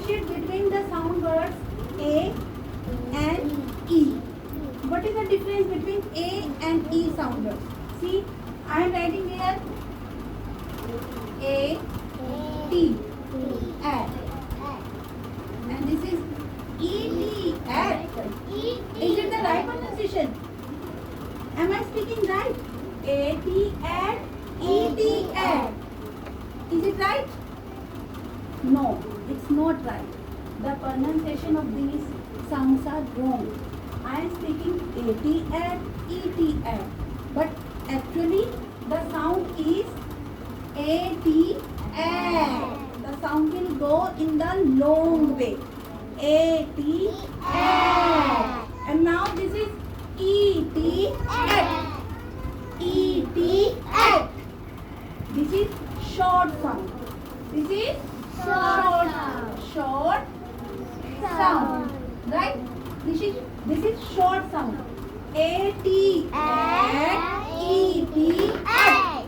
differentiate between the sound words A and E. What is the difference between A and E sound words? See, I am writing here A, T, at. And this is E-T, at. Is it the right pronunciation? Am I speaking right? A-T, at, E-T, at. Is it right? No, it's not right. The pronunciation of these sounds are wrong. I am speaking A-T, at, E-T, at. But actually, the sound is A-T, at. The sound will go in the long way. A-T, at. And now this is E-T, at. E-T, at. This is short sound. This is short sound. Right? This is short sound. A-T, at, E-T, at.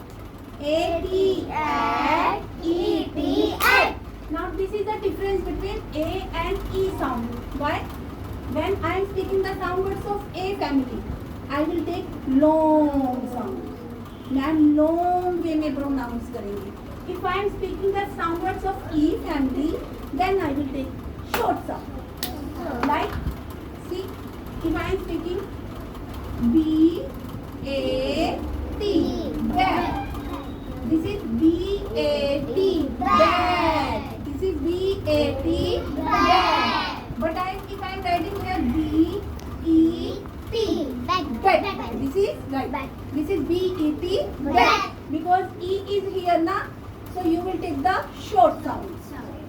A-T, at, E-T, at. Now this is the difference between A and E sound. Why? When I am speaking the sound words of A family, I will take long sound. मैं long way में pronounce करेंगे. If I am speaking the sound words of E family, then I will take short sound. Like, see, if I am speaking B-A-T, bat. This is B-A-T, bat. This is B-A-T, bat. But if I am writing here B-E-T, bat. This is right. This is B-E-T, bat. Because E is here na, so you will take the short sound.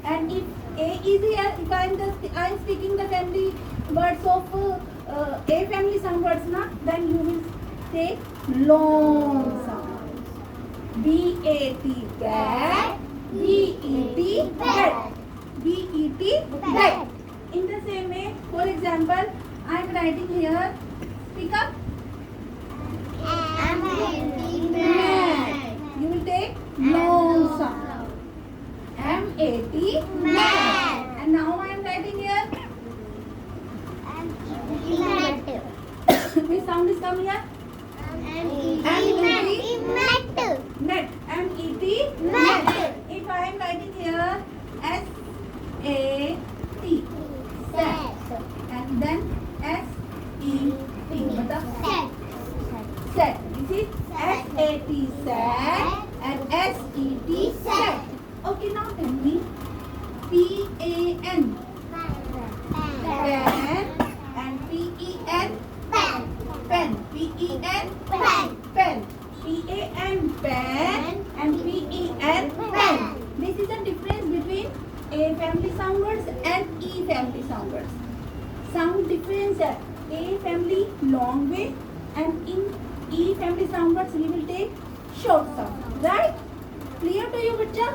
And if A is here, if I am speaking the family words of A family sound words na, then you will take long sound. B-A-T, bat. B-E-T, bat. B-E-T, bat. In the same way, for example, I am writing here, speak up. Mat. You will take long sound. M-A-T, mat. And now I am writing here. Which sound is coming here? M-E-T, net. M-E-T, net. If I am writing here S-A-T, set. And then S-E-T, set. This is S-A-T, set. And S-E-T, set. Okay, now tell me P-A-N, pen. And P-E-N, pen. P-E-N, pen. P-A-N, pen. And P-E-N, pen. This is the difference between A family sound words and E family sound words. Sound difference है. A family long way and in E family sound words we will take short sound. Right? Clear to you, बच्चा?